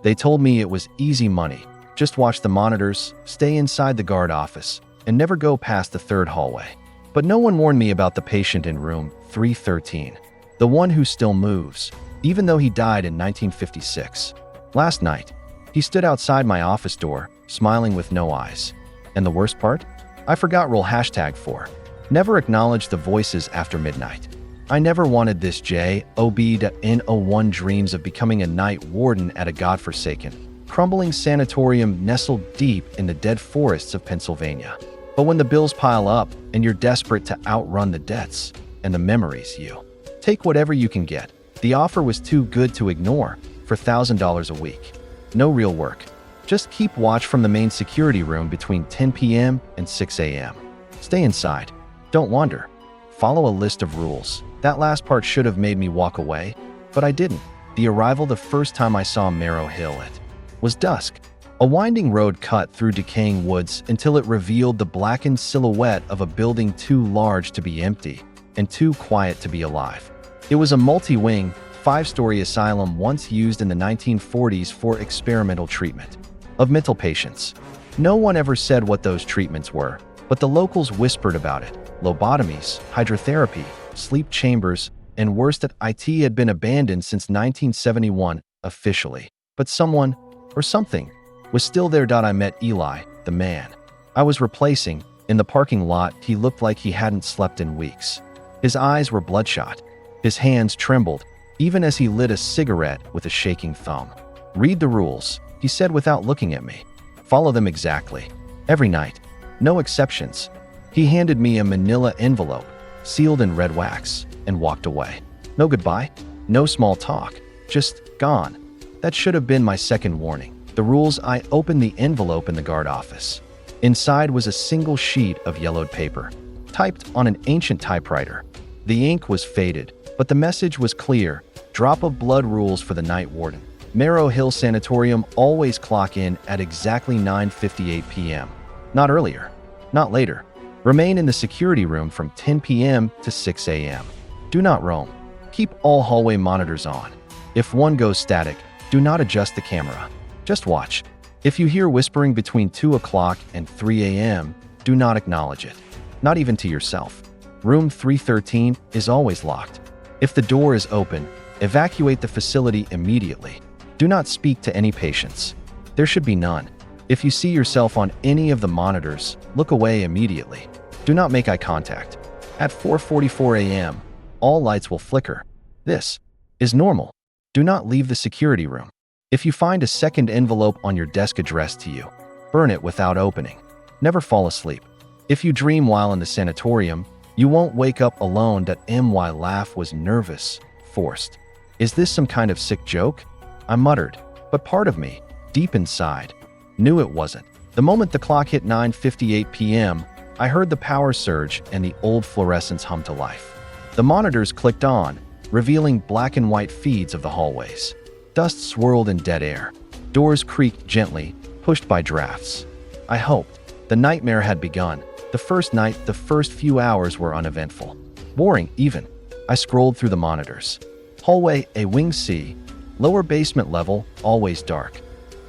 They told me it was easy money. Just watch the monitors, stay inside the guard office, and never go past the third hallway. But no one warned me about the patient in room 313, the one who still moves, even though he died in 1956. Last night, he stood outside my office door, smiling with no eyes. And the worst part? I forgot rule #4. Never acknowledge the voices after midnight. I never wanted this job to N01 dreams of becoming a night warden at a godforsaken, crumbling sanatorium nestled deep in the dead forests of Pennsylvania. But when the bills pile up and you're desperate to outrun the debts and the memories, you take whatever you can get. The offer was too good to ignore for $1,000 a week. No real work. Just keep watch from the main security room between 10 p.m. and 6 a.m. Stay inside. Don't wander. Follow a list of rules. That last part should have made me walk away, but I didn't. The arrival the first time I saw Marrow Hill, it was dusk. A winding road cut through decaying woods until it revealed the blackened silhouette of a building too large to be empty and too quiet to be alive. It was a multi-wing, 5-story asylum once used in the 1940s for experimental treatment of mental patients. No one ever said what those treatments were, but the locals whispered about it. Lobotomies, hydrotherapy, sleep chambers, and worse, that it had been abandoned since 1971 officially. But someone, or something, was still there. I met Eli, the man I was replacing, in the parking lot. He looked like he hadn't slept in weeks. His eyes were bloodshot. His hands trembled, even as he lit a cigarette with a shaking thumb. "Read the rules," he said without looking at me. "Follow them exactly. Every night. No exceptions." He handed me a manila envelope, sealed in red wax, and walked away. No goodbye, no small talk, just gone. That should have been my second warning. The rules. I opened the envelope in the guard office. Inside was a single sheet of yellowed paper, typed on an ancient typewriter. The ink was faded, but the message was clear. Drop of blood rules for the Night Warden. Marrow Hill Sanatorium, always clock in at exactly 9:58 p.m. Not earlier, not later. Remain in the security room from 10 p.m. to 6 a.m. Do not roam. Keep all hallway monitors on. If one goes static, do not adjust the camera. Just watch. If you hear whispering between 2 o'clock and 3 a.m., do not acknowledge it. Not even to yourself. Room 313 is always locked. If the door is open, evacuate the facility immediately. Do not speak to any patients. There should be none. If you see yourself on any of the monitors, look away immediately. Do not make eye contact. At 4:44 a.m., all lights will flicker. This is normal. Do not leave the security room. If you find a second envelope on your desk addressed to you, burn it without opening. Never fall asleep. If you dream while in the sanatorium, you won't wake up alone. My laugh was nervous, forced. Is this some kind of sick joke? I muttered, but part of me, deep inside, knew it wasn't. The moment the clock hit 9:58 p.m., I heard the power surge and the old fluorescents hum to life. The monitors clicked on, revealing black and white feeds of the hallways. Dust swirled in dead air. Doors creaked gently, pushed by drafts. I hoped. The nightmare had begun. The first night, the first few hours were uneventful. Boring, even. I scrolled through the monitors. Hallway A, wing C, lower basement level, always dark.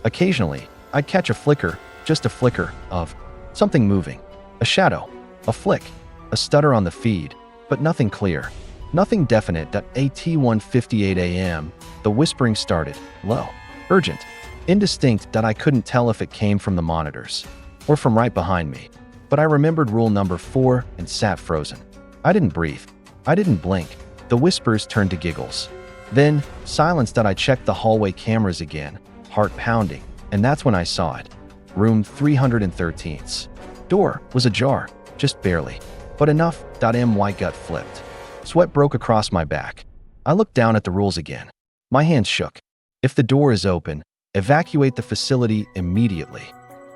Occasionally, I'd catch a flicker, just a flicker, of something moving. A shadow, a flick, a stutter on the feed, but nothing clear. Nothing definite. At 1:58 a.m., the whispering started, low, urgent, indistinct. I couldn't tell if it came from the monitors or from right behind me. But I remembered rule number 4 and sat frozen. I didn't breathe. I didn't blink. The whispers turned to giggles. Then, silence. I checked the hallway cameras again, heart pounding, and that's when I saw it. Room 313's door was ajar, just barely, but enough. My gut flipped. Sweat broke across my back. I looked down at the rules again. My hands shook. If the door is open, evacuate the facility immediately.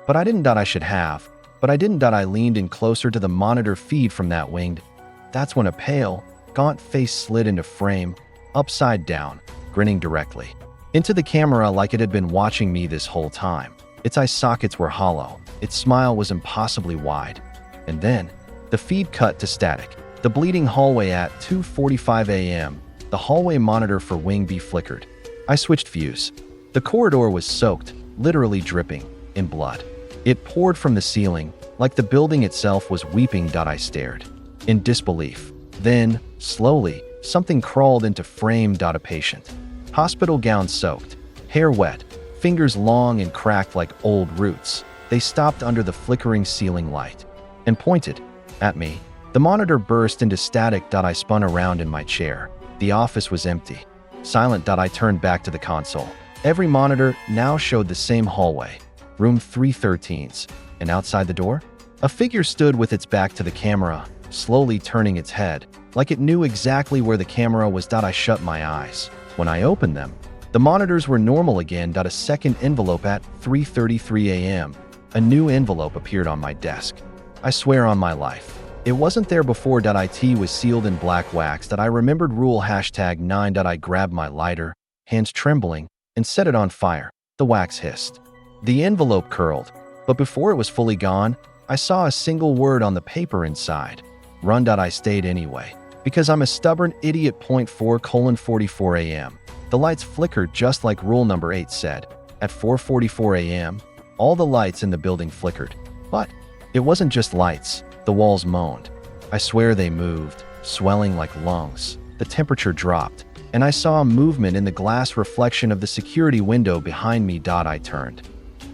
But I didn't. I should have. But I didn't. I leaned in closer to the monitor feed from that winged. That's when a pale, gaunt face slid into frame, upside down, grinning directly into the camera like it had been watching me this whole time. Its eye sockets were hollow. Its smile was impossibly wide. And then, the feed cut to static. The bleeding hallway at 2:45 a.m. The hallway monitor for Wing B flickered. I switched views. The corridor was soaked, literally dripping, in blood. It poured from the ceiling, like the building itself was weeping. I stared, in disbelief. Then, slowly, something crawled into frame. A patient. Hospital gown soaked, hair wet, fingers long and cracked like old roots. They stopped under the flickering ceiling light and pointed at me. The monitor burst into static. I spun around in my chair. The office was empty. Silent. I turned back to the console. Every monitor now showed the same hallway, room 313's, and outside the door, a figure stood with its back to the camera, slowly turning its head, like it knew exactly where the camera was. I shut my eyes. When I opened them, the monitors were normal again. A second envelope at 3:33 a.m. A new envelope appeared on my desk. I swear on my life, it wasn't there before. It was sealed in black wax. I remembered rule #9. I grabbed my lighter, hands trembling, and set it on fire. The wax hissed. The envelope curled, but before it was fully gone, I saw a single word on the paper inside. Run. I stayed anyway, because I'm a stubborn idiot. 4:44 a.m. The lights flickered just like rule number 8 said. At 4:44 a.m., all the lights in the building flickered. But it wasn't just lights. The walls moaned. I swear they moved, swelling like lungs. The temperature dropped, and I saw a movement in the glass reflection of the security window behind me. I turned.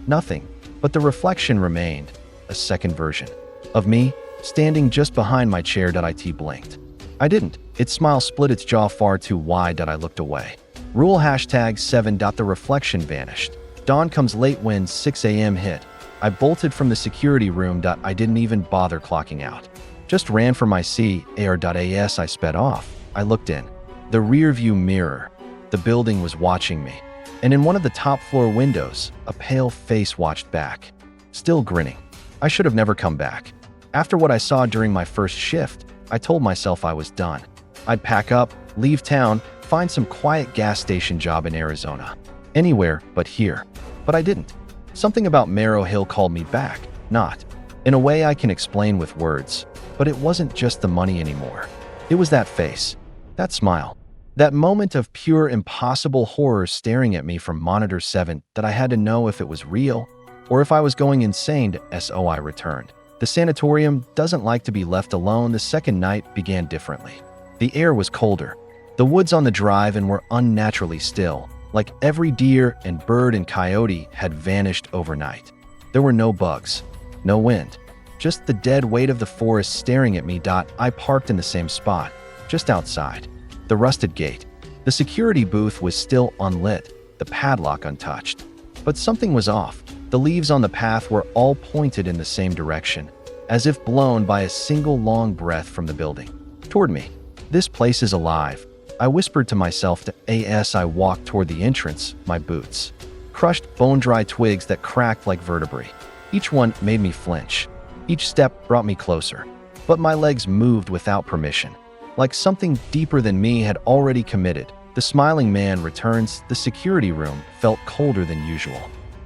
Nothing, but the reflection remained, a second version of me, standing just behind my chair. It blinked. I didn't. Its smile split its jaw far too wide. I looked away. Rule #7. The reflection vanished. Dawn comes late when 6 a.m. hit. I bolted from the security room. I didn't even bother clocking out. Just ran for my car. I sped off. I looked in the rearview mirror. The building was watching me, and in one of the top floor windows, a pale face watched back, still grinning. I should have never come back. After what I saw during my first shift, I told myself I was done. I'd pack up, leave town, find some quiet gas station job in Arizona. Anywhere but here. But I didn't. Something about Marrow Hill called me back. Not in a way I can explain with words, but it wasn't just the money anymore. It was that face, that smile, that moment of pure impossible horror staring at me from monitor 7 that I had to know if it was real or if I was going insane. I returned. The sanatorium doesn't like to be left alone. The second night began differently. The air was colder. The woods on the drive-in were unnaturally still, like every deer and bird and coyote had vanished overnight. There were no bugs, no wind, just the dead weight of the forest staring at me. I parked in the same spot, just outside. The rusted gate. The security booth was still unlit, the padlock untouched. But something was off. The leaves on the path were all pointed in the same direction, as if blown by a single long breath from the building. Toward me. This place is alive. I whispered to myself as I walked toward the entrance, my boots. Crushed, bone-dry twigs that cracked like vertebrae. Each one made me flinch. Each step brought me closer. But my legs moved without permission. Like something deeper than me had already committed. The smiling man returns. The security room felt colder than usual.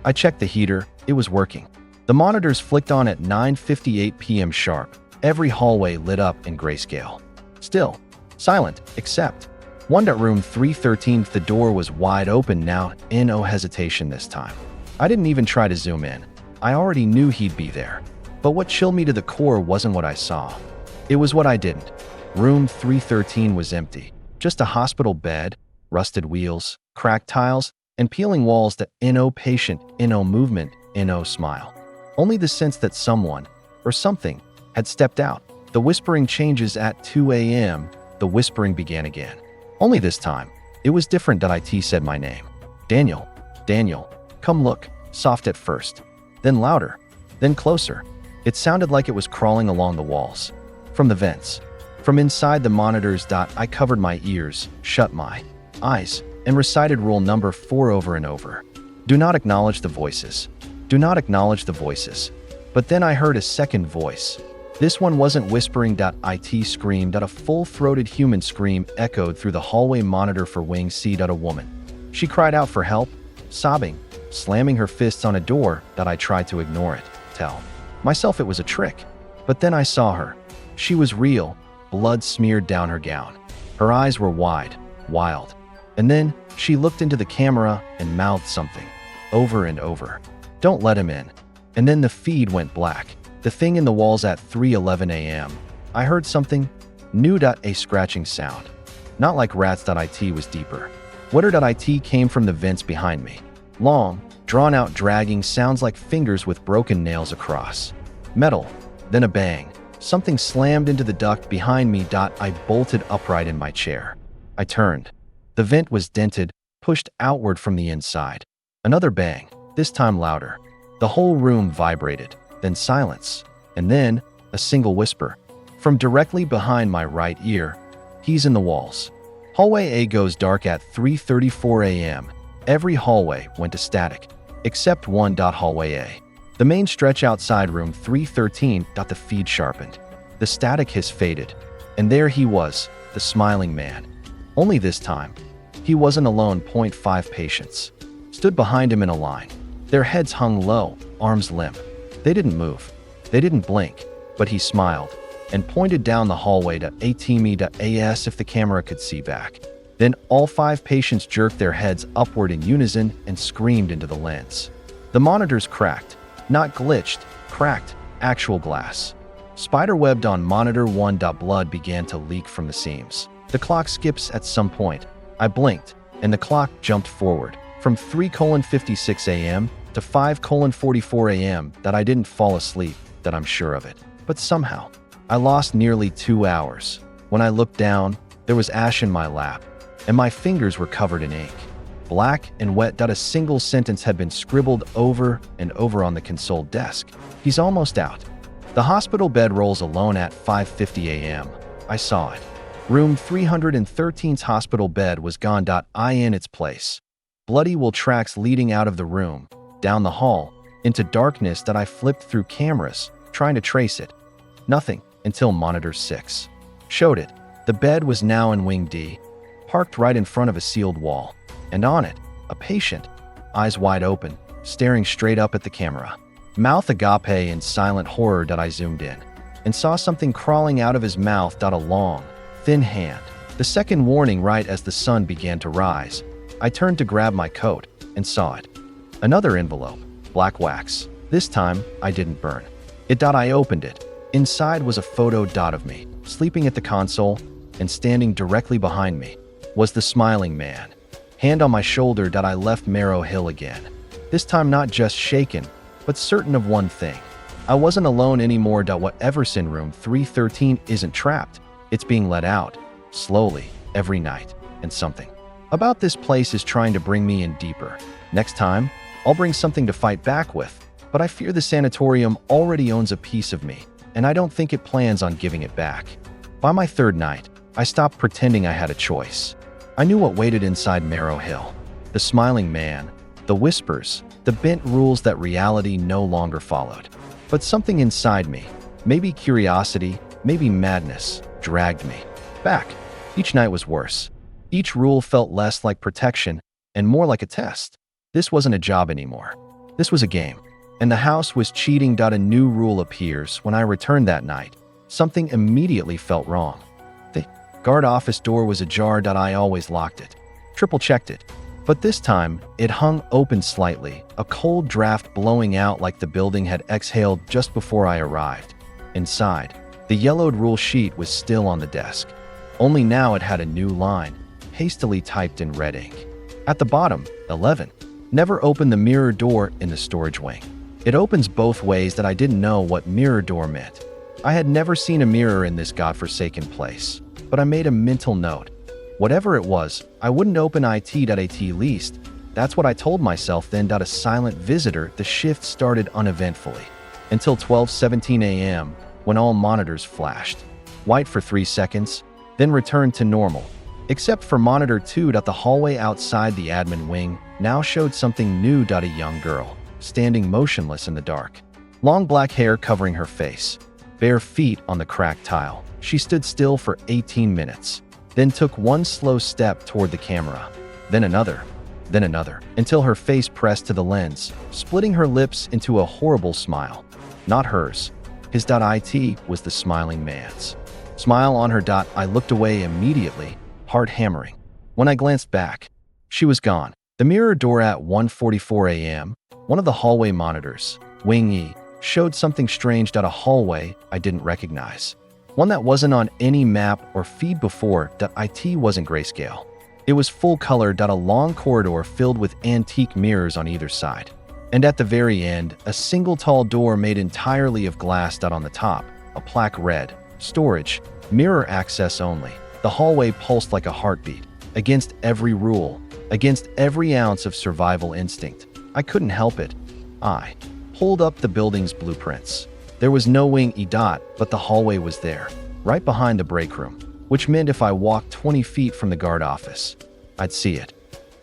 I checked the heater. It was working. The monitors flicked on at 9:58 p.m. sharp. Every hallway lit up in grayscale. Still, silent, except room 313. The door was wide open now, no hesitation this time. I didn't even try to zoom in. I already knew he'd be there. But what chilled me to the core wasn't what I saw. It was what I didn't. Room 313 was empty. Just a hospital bed, rusted wheels, cracked tiles, and peeling walls. That no patient, no movement, no smile. Only the sense that someone, or something, had stepped out. The whispering changes at 2 a.m. The whispering began again. Only this time, it was different. It said my name. Daniel, Daniel, come look. Soft at first, then louder, then closer. It sounded like it was crawling along the walls. From the vents, from inside the monitors. I covered my ears, shut my eyes, and recited rule number 4 over and over. Do not acknowledge the voices. Do not acknowledge the voices. But then I heard a second voice. This one wasn't whispering. It screamed. A full-throated human scream echoed through the hallway monitor for wing C. A woman. She cried out for help, sobbing, slamming her fists on a door. I tried to ignore it, tell myself it was a trick. But then I saw her. She was real. Blood smeared down her gown. Her eyes were wide, wild. And then She looked into the camera and mouthed something, over and over. Don't let him in. And then the feed went black. The thing in the walls at 3:11 a.m. I heard something, new. A scratching sound. Not like rats.it was deeper. Water.it came from the vents behind me. Long, drawn-out dragging sounds like fingers with broken nails across. Metal, then a bang. Something slammed into the duct behind me. I bolted upright in my chair. I turned. The vent was dented, pushed outward from the inside. Another bang, this time louder. The whole room vibrated, then silence, and then a single whisper. From directly behind my right ear, he's in the walls. Hallway A goes dark at 3:34 a.m. Every hallway went to static, except one. Hallway A. The main stretch outside room 313. The feed sharpened. The static hiss faded, and there he was, the smiling man. Only this time, he wasn't alone. 5 patients stood behind him in a line. Their heads hung low, arms limp. They didn't move. They didn't blink, but he smiled and pointed down the hallway to ATME.AS if the camera could see back. Then all 5 patients jerked their heads upward in unison and screamed into the lens. The monitors cracked, not glitched, cracked, actual glass. Spiderwebbed on monitor 1. Blood began to leak from the seams. The clock skips at some point. I blinked, and the clock jumped forward from 3:56 a.m. to 5:44 a.m. I didn't fall asleep, that I'm sure of it. But somehow, I lost nearly 2 hours. When I looked down, there was ash in my lap, and my fingers were covered in ink. Black and wet. A single sentence had been scribbled over and over on the console desk. He's almost out. The hospital bed rolls alone at 5:50 a.m. I saw it. Room 313's hospital bed was gone. In its place. Bloody wool tracks leading out of the room, down the hall, into darkness. I flipped through cameras, trying to trace it. Nothing, until monitor 6 showed it. The bed was now in wing D, parked right in front of a sealed wall, and on it, a patient, eyes wide open, staring straight up at the camera. Mouth agape in silent horror. I zoomed in and saw something crawling out of his mouth. A long, thin hand. The second warning right as the sun began to rise. I turned to grab my coat and saw it. Another envelope, black wax. This time, I didn't burn it. I opened it. Inside was a photo. Of me, sleeping at the console, and standing directly behind me was the smiling man. Hand on my shoulder. I left Marrow Hill again. This time not just shaken, but certain of one thing. I wasn't alone anymore. Whatever's in room 313 isn't trapped. It's being let out, slowly, every night, and something about this place is trying to bring me in deeper. Next time, I'll bring something to fight back with, but I fear the sanatorium already owns a piece of me, and I don't think it plans on giving it back. By my 3rd night, I stopped pretending I had a choice. I knew what waited inside Marrow Hill. The smiling man, the whispers, the bent rules that reality no longer followed. But something inside me, maybe curiosity, maybe madness, dragged me back. Each night was worse. Each rule felt less like protection and more like a test. This wasn't a job anymore. This was a game. And the house was cheating. A new rule appears. When I returned that night, something immediately felt wrong. The guard office door was ajar. I always locked it, triple-checked it. But this time, it hung open slightly, a cold draft blowing out like the building had exhaled just before I arrived. Inside, the yellowed rule sheet was still on the desk. Only now it had a new line, hastily typed in red ink. At the bottom, 11. Never open the mirror door in the storage wing. It opens both ways. I didn't know what mirror door meant. I had never seen a mirror in this godforsaken place, but I made a mental note. Whatever it was, I wouldn't open it.at least. That's what I told myself then. A silent visitor. The shift started uneventfully until 12:17 a.m. when all monitors flashed white for 3 seconds, then returned to normal. Except for monitor 2. The hallway outside the admin wing now showed something new. A young girl, standing motionless in the dark. Long black hair covering her face. Bare feet on the cracked tile. She stood still for 18 minutes, then took one slow step toward the camera. Then another, until her face pressed to the lens, splitting her lips into a horrible smile. Not hers. His. It was the smiling man's. Smile on her. I looked away immediately, heart hammering. When I glanced back, She was gone. The mirror door at 1:44 a.m., one of the hallway monitors, Wing E, showed something strange down a hallway I didn't recognize. One that wasn't on any map or feed before. It wasn't grayscale. It was full color. A long corridor filled with antique mirrors on either side. And at the very end, a single tall door made entirely of glass. On the top, a plaque read, "Storage, mirror access only." The hallway pulsed like a heartbeat, against every rule, against every ounce of survival instinct. I couldn't help it. I pulled up the building's blueprints. There was no Wing E. But the hallway was there, right behind the break room, which meant if I walked 20 feet from the guard office, I'd see it.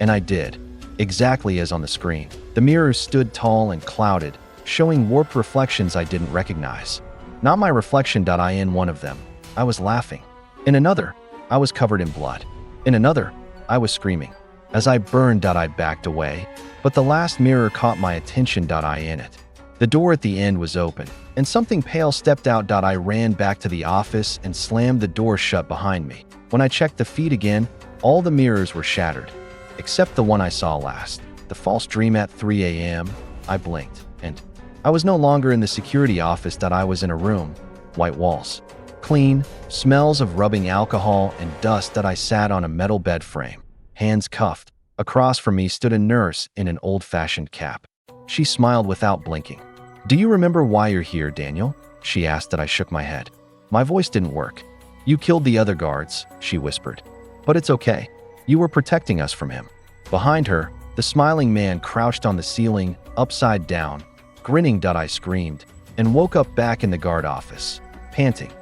And I did, exactly as on the screen. The mirrors stood tall and clouded, showing warped reflections I didn't recognize. Not my reflection. In one of them, I was laughing. In another, I was covered in blood. In another, I was screaming. As I burned, I backed away, but the last mirror caught my attention. In it. The door at the end was open, and something pale stepped out. I ran back to the office and slammed the door shut behind me. When I checked the feed again, all the mirrors were shattered, except the one I saw last. The false dream at 3 a.m., I blinked, and I was no longer in the security office. I was in a room, white walls, clean, smells of rubbing alcohol and dust. I sat on a metal bed frame, hands cuffed. Across from me stood a nurse in an old-fashioned cap. She smiled without blinking. "Do you remember why you're here, Daniel?" she asked. I shook my head. My voice didn't work. "You killed the other guards," she whispered. "But it's okay. You were protecting us from him." Behind her, the smiling man crouched on the ceiling, upside down, grinning. I screamed, and woke up back in the guard office, panting.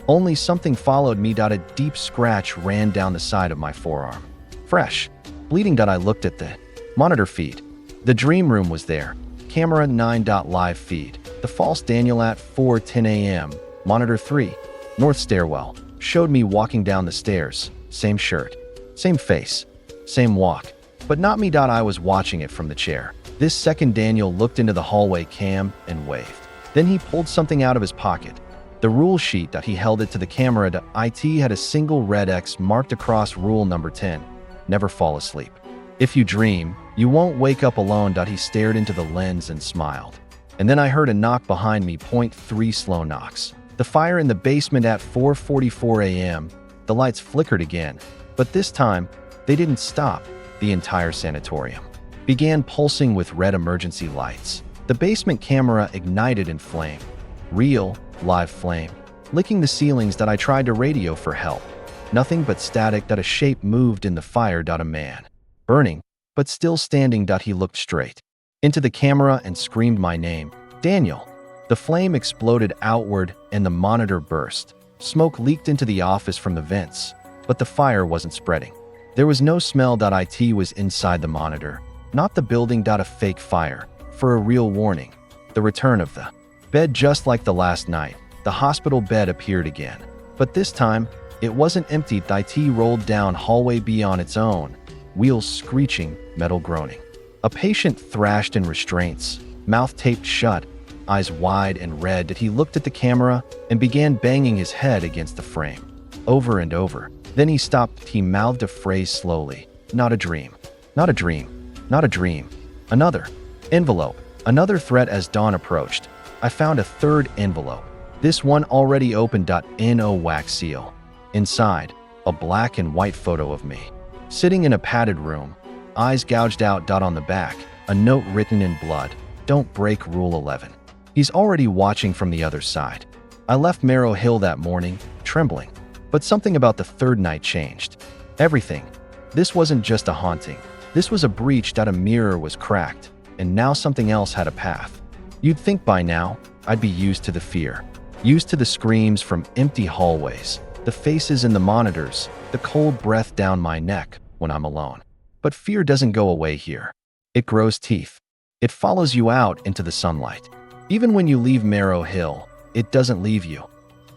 Only something followed me. A deep scratch ran down the side of my forearm. Fresh, bleeding. I looked at the monitor feed. The dream room was there. Camera 9. Live feed. The false Daniel at 4:10 a.m. Monitor 3. North stairwell. Showed me walking down the stairs. Same shirt. Same face. Same walk. But not me. I was watching it from the chair. This second Daniel looked into the hallway cam and waved. Then he pulled something out of his pocket. The rule sheet. He held it to the camera. It had a single red X marked across rule number 10. Never fall asleep. If you dream, you won't wake up alone. He stared into the lens and smiled. And then I heard a knock behind me. 3 slow knocks. The fire in the basement at 4:44 a.m. The lights flickered again, but this time, they didn't stop. The entire sanatorium began pulsing with red emergency lights. The basement camera ignited in flame. Real, live flame, licking the ceilings. I tried to radio for help. Nothing but static. A shape moved in the fire. A man. Burning, but still standing. He looked straight into the camera and screamed my name, "Daniel." The flame exploded outward and the monitor burst. Smoke leaked into the office from the vents, but the fire wasn't spreading. There was no smell. It was inside the monitor, not the building. A fake fire, for a real warning. The return of the bed. Just like the last night, the hospital bed appeared again. But this time, it wasn't empty. It rolled down hallway B on its own, wheels screeching, metal groaning. A patient thrashed in restraints, mouth taped shut, eyes wide and red. He looked at the camera and began banging his head against the frame, over and over. Then he stopped. He mouthed a phrase slowly. "Not a dream. Not a dream. Not a dream." Another envelope. Another threat. As dawn approached, I found a third envelope. This one already opened. No wax seal. Inside, a black and white photo of me, sitting in a padded room, eyes gouged out. On the back, a note written in blood. "Don't break Rule 11. He's already watching from the other side." I left Marrow Hill that morning, trembling. But something about the third night changed. Everything. This wasn't just a haunting. This was a breach. A mirror was cracked, and now something else had a path. You'd think by now, I'd be used to the fear. Used to the screams from empty hallways, the faces in the monitors, the cold breath down my neck when I'm alone. But fear doesn't go away here. It grows teeth. It follows you out into the sunlight. Even when you leave Marrow Hill, it doesn't leave you.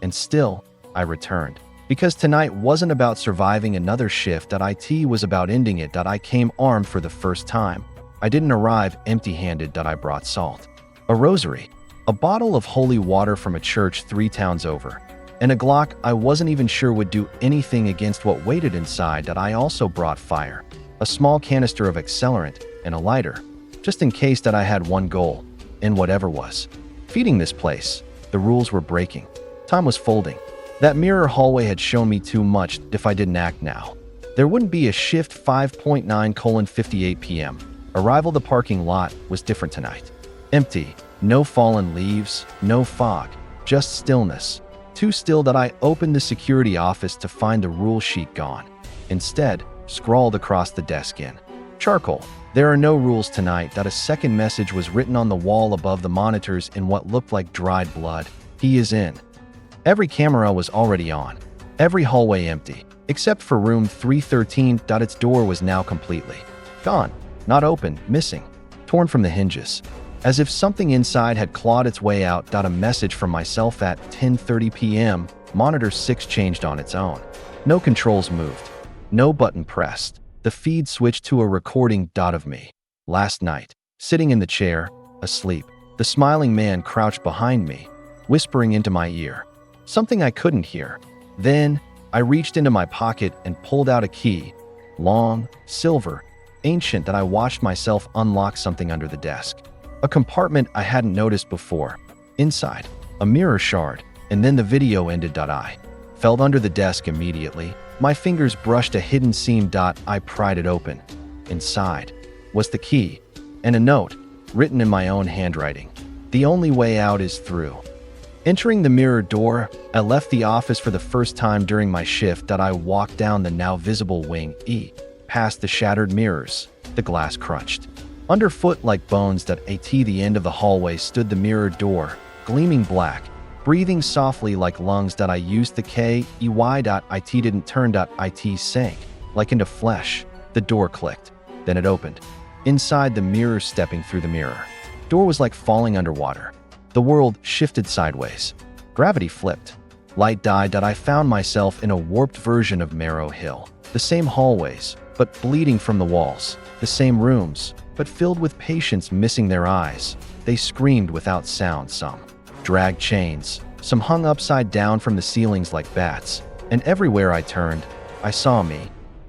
And still, I returned. Because tonight wasn't about surviving another shift. It was about ending it. I came armed for the first time. I didn't arrive empty-handed. I brought salt, a rosary, a bottle of holy water from a church 3 towns over, and a Glock I wasn't even sure would do anything against what waited inside. I also brought fire, a small canister of accelerant, and a lighter, just in case that I had one goal, and whatever was. Feeding this place. The rules were breaking. Time was folding. That mirror hallway had shown me too much if I didn't act now. There wouldn't be a shift 5.9:58 p.m. Arrival. The parking lot was different tonight. Empty. No fallen leaves, no fog, just stillness. Too still that I opened the security office to find the rule sheet gone. Instead, scrawled across the desk in charcoal. There are no rules tonight. That a second message was written on the wall above the monitors in what looked like dried blood. He is in. Every camera was already on. Every hallway empty, except for room 313. Its door was now completely gone. Not open, missing, torn from the hinges. As if something inside had clawed its way out. A message from myself at 10:30 p.m. Monitor 6 changed on its own. No controls moved. No button pressed. The feed switched to a recording of me. Last night, sitting in the chair, asleep. The smiling man crouched behind me, whispering into my ear. Something I couldn't hear. Then, I reached into my pocket and pulled out a key. Long, silver, ancient. I watched myself unlock something under the desk. A compartment I hadn't noticed before. Inside, a mirror shard, and then the video ended. I fell under the desk immediately. My fingers brushed a hidden seam. I pried it open. Inside was the key and a note written in my own handwriting. The only way out is through. Entering the mirror door, I left the office for the first time during my shift. I walked down the now visible wing past the shattered mirrors. The glass crunched underfoot like bones. At the end of the hallway stood the mirror door, gleaming black, breathing softly like lungs. I used the KEY.IT didn't turn. IT sank like into flesh. The door clicked. Then it opened. Inside, the mirror stepping through the mirror. Door was like falling underwater. The world shifted sideways. Gravity flipped. Light died. I found myself in a warped version of Marrow Hill. The same hallways, but bleeding from the walls. The same rooms, but filled with patients missing their eyes. They screamed without sound. Some dragged chains. Some hung upside down from the ceilings like bats. And everywhere I turned, I saw me,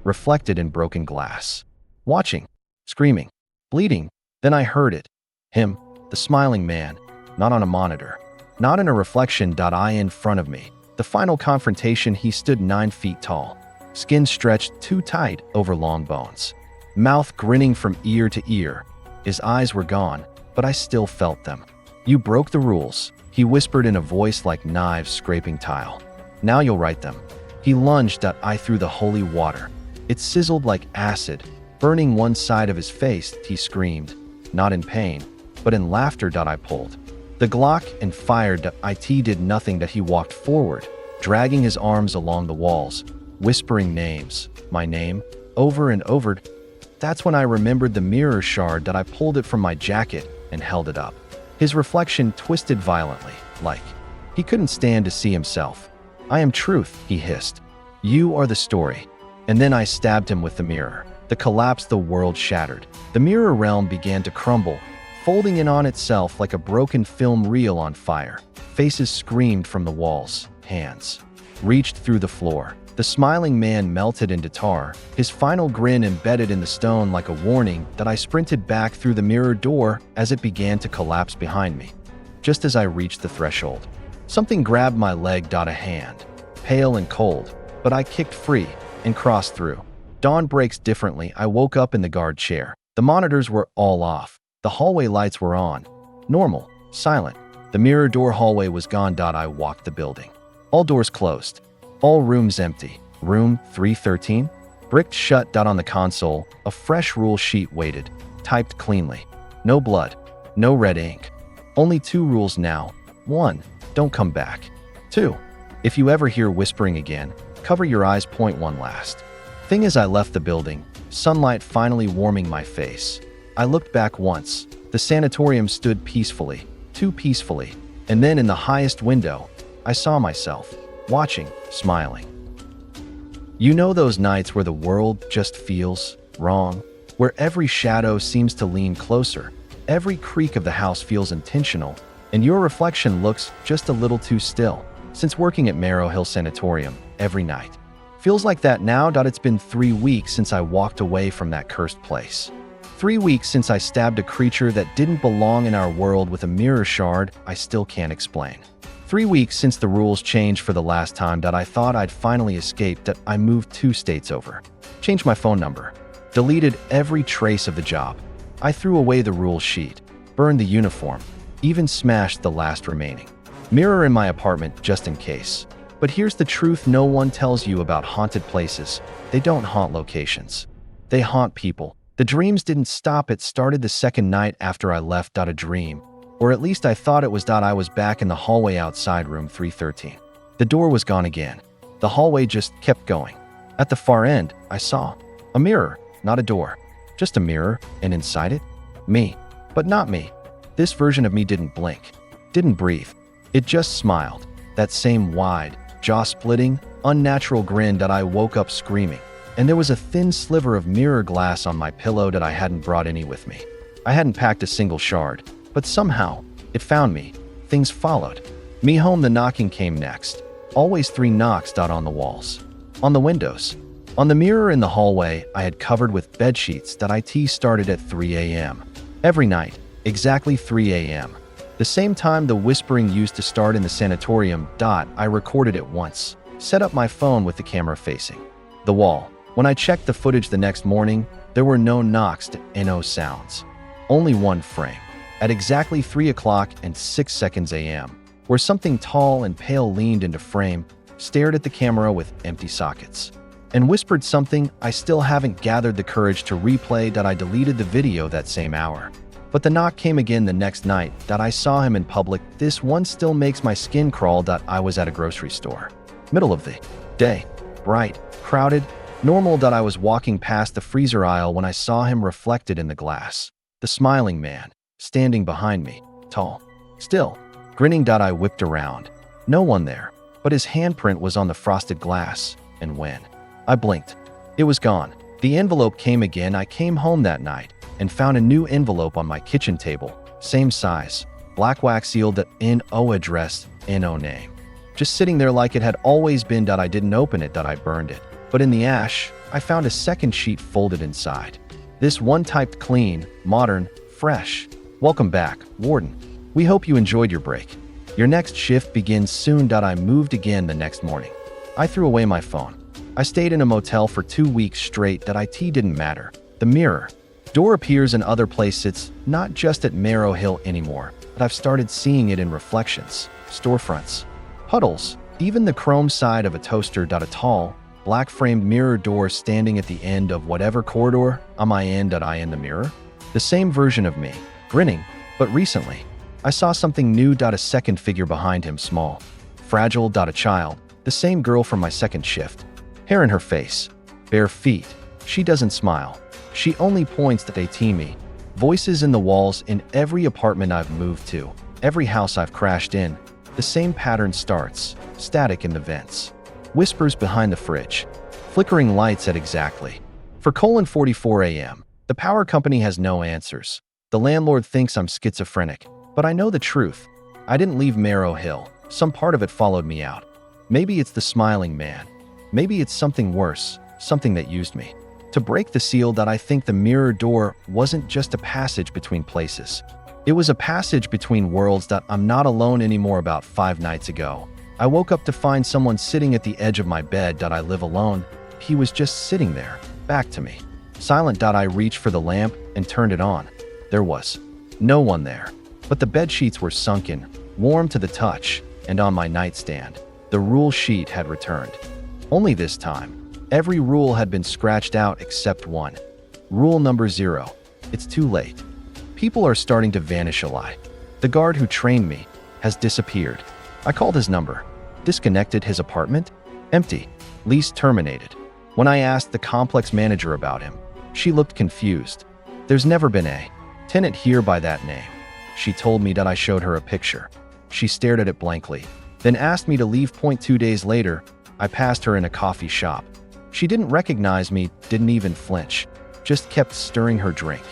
reflected in broken glass. Watching, screaming, bleeding. Then I heard it. Him, the smiling man, not on a monitor. Not in a reflection. In front of me. The final confrontation. He stood 9 feet tall. Skin stretched too tight over long bones. Mouth grinning from ear to ear. His eyes were gone, but I still felt them. You broke the rules, he whispered in a voice like knives scraping tile. Now you'll write them. He lunged. I through the holy water. It sizzled like acid, burning one side of his face. He screamed, not in pain, but in laughter. I pulled the Glock and fired. It did nothing. He walked forward, dragging his arms along the walls, whispering names, my name, over and over. That's when I remembered the mirror shard. I pulled it from my jacket and held it up. His reflection twisted violently, like he couldn't stand to see himself. I am truth, he hissed. You are the story. And then I stabbed him with the mirror. The collapse, the world shattered. The mirror realm began to crumble, folding in on itself like a broken film reel on fire. Faces screamed from the walls. Hands reached through the floor. The smiling man melted into tar, his final grin embedded in the stone like a warning. I sprinted back through the mirror door as it began to collapse behind me. Just as I reached the threshold, something grabbed my leg. A hand, pale and cold, but I kicked free and crossed through. Dawn breaks differently. I woke up in the guard chair. The monitors were all off. The hallway lights were on. Normal, silent. The mirror door hallway was gone. I walked the building. All doors closed. All rooms empty. Room 313? Bricked shut. On the console, a fresh rule sheet waited, typed cleanly. No blood. No red ink. Only 2 rules now. 1. Don't come back. 2. If you ever hear whispering again, cover your eyes. Point 1 last. Thing as I left the building, sunlight finally warming my face. I looked back once. The sanatorium stood peacefully, too peacefully. And then in the highest window, I saw myself. Watching, smiling. You know those nights where the world just feels wrong, where every shadow seems to lean closer, every creak of the house feels intentional, and your reflection looks just a little too still. Since working at Marrow Hill Sanatorium, every night Feels like that now. It's been 3 weeks since I walked away from that cursed place. 3 weeks since I stabbed a creature that didn't belong in our world with a mirror shard I still can't explain. 3 weeks since the rules changed for the last time. I thought I'd finally escaped. I moved 2 states over. Changed my phone number. Deleted every trace of the job. I threw away the rule sheet. Burned the uniform. Even smashed the last remaining mirror in my apartment just in case. But here's the truth no one tells you about haunted places. They don't haunt locations. They haunt people. The dreams didn't stop. It started the second night after I left. A dream. Or at least I thought it was. I was back in the hallway outside room 313. The door was gone again. The hallway just kept going. At the far end, I saw a mirror, not a door. Just a mirror, and inside it, me. But not me. This version of me didn't blink. Didn't breathe. It just smiled. That same wide, jaw-splitting, unnatural grin. I woke up screaming. And there was a thin sliver of mirror glass on my pillow. I hadn't brought any with me. I hadn't packed a single shard. But somehow, it found me. Things followed me home. The knocking came next. Always 3 knocks. On the walls. On the windows. On the mirror in the hallway I had covered with bedsheets. It started at 3 a.m. Every night. Exactly 3 a.m. The same time the whispering used to start in the sanatorium. I recorded it once. Set up my phone with the camera facing the wall. When I checked the footage the next morning, there were no knocks and no sounds. Only one frame. At exactly 3 o'clock and 6 seconds a.m., where something tall and pale leaned into frame, stared at the camera with empty sockets, and whispered something I still haven't gathered the courage to replay. I deleted the video that same hour. But the knock came again the next night. I saw him in public. This one still makes my skin crawl. I was at a grocery store. Middle of the day. Bright, crowded, normal. I was walking past the freezer aisle when I saw him reflected in the glass. The smiling man, standing behind me, tall, still, grinning. I whipped around. No one there, but his handprint was on the frosted glass. And when I blinked, it was gone. The envelope came again. I came home that night and found a new envelope on my kitchen table. Same size, black wax sealed, NO address, NO name. Just sitting there like it had always been. I didn't open it. I burned it. But in the ash, I found a second sheet folded inside. This one typed clean, modern, fresh. Welcome back, Warden. We hope you enjoyed your break. Your next shift begins soon. I moved again the next morning. I threw away my phone. I stayed in a motel for 2 weeks straight. IT didn't matter. The mirror door appears in other places, not just at Marrow Hill anymore, but I've started seeing it in reflections, storefronts, puddles, even the chrome side of a toaster. A tall, black-framed mirror door standing at the end of whatever corridor. On my end. I in the mirror. The same version of me, grinning, but recently, I saw something new. A second figure behind him, small, fragile. A child, the same girl from my second shift. Hair in her face, bare feet. She doesn't smile. She only points at me. Voices in the walls in every apartment I've moved to, every house I've crashed in. The same pattern starts, static in the vents. Whispers behind the fridge. Flickering lights at exactly 4:44 a.m. The power company has no answers. The landlord thinks I'm schizophrenic, but I know the truth. I didn't leave Marrow Hill. Some part of it followed me out. Maybe it's the smiling man. Maybe it's something worse, something that used me. To break the seal. I think the mirror door wasn't just a passage between places. It was a passage between worlds. I'm not alone anymore. About 5 nights ago, I woke up to find someone sitting at the edge of my bed. I live alone. He was just sitting there, back to me. Silent. I reached for the lamp and turned it on. There was no one there, but the bed sheets were sunken, warm to the touch, and on my nightstand, the rule sheet had returned. Only this time, every rule had been scratched out except one. Rule number 0. It's too late. People are starting to vanish alive. The guard who trained me has disappeared. I called his number. Disconnected. His apartment? Empty. Lease terminated. When I asked the complex manager about him, she looked confused. There's never been a tenant here by that name. She told me. I showed her a picture. She stared at it blankly, then asked me to leave. 2 days later, I passed her in a coffee shop. She didn't recognize me, didn't even flinch, just kept stirring her drink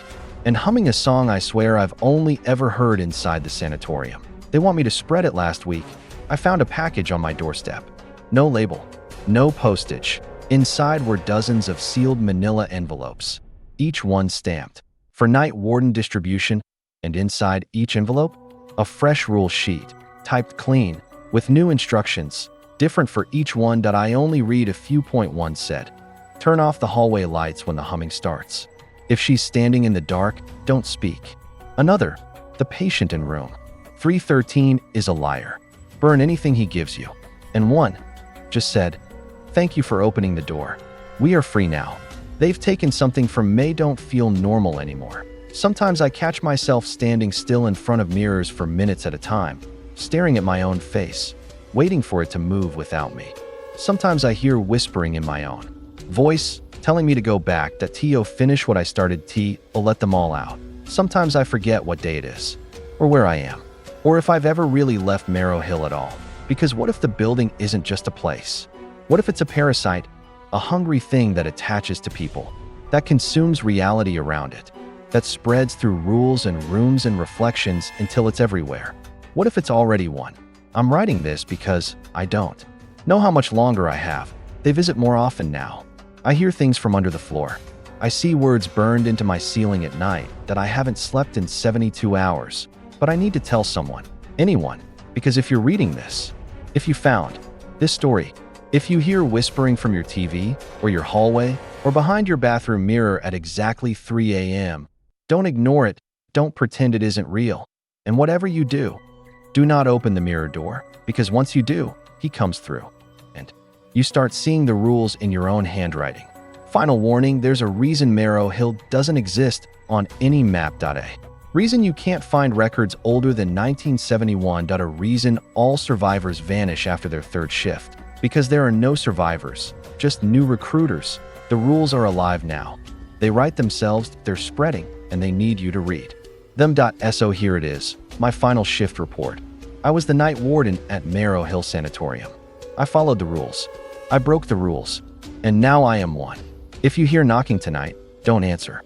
and humming a song I swear I've only ever heard inside the sanatorium. They want me to spread it. Last week, I found a package on my doorstep. No label, no postage. Inside were dozens of sealed manila envelopes, each one stamped for Night Warden distribution, and inside each envelope, a fresh rule sheet, typed clean, with new instructions, different for each one. I only read a few. Point one said, turn off the hallway lights when the humming starts. If she's standing in the dark, don't speak. Another, the patient in room 313 is a liar. Burn anything he gives you. And one just said, thank you for opening the door. We are free now. They've taken something from me. Don't feel normal anymore. Sometimes I catch myself standing still in front of mirrors for minutes at a time, staring at my own face, waiting for it to move without me. Sometimes I hear whispering in my own voice, telling me to go back, that T.O. finish what I started, T.O. let them all out. Sometimes I forget what day it is, or where I am, or if I've ever really left Marrow Hill at all. Because what if the building isn't just a place? What if it's a parasite, a hungry thing that attaches to people, that consumes reality around it, that spreads through rules and rooms and reflections until it's everywhere? What if it's already one? I'm writing this because I don't know how much longer I have. They visit more often now. I hear things from under the floor. I see words burned into my ceiling at night that I haven't slept in 72 hours. But I need to tell someone, anyone, because if you're reading this, if you found this story, if you hear whispering from your TV or your hallway or behind your bathroom mirror at exactly 3 a.m., don't ignore it. Don't pretend it isn't real. And whatever you do, do not open the mirror door, because once you do, he comes through. And you start seeing the rules in your own handwriting. Final warning, there's a reason Marrow Hill doesn't exist on any map. Reason you can't find records older than 1971. A reason all survivors vanish after their third shift. Because there are no survivors, just new recruiters. The rules are alive now. They write themselves, they're spreading, and they need you to read them. So here it is, my final shift report. I was the Night Warden at Marrow Hill Sanatorium. I followed the rules. I broke the rules. And now I am one. If you hear knocking tonight, don't answer.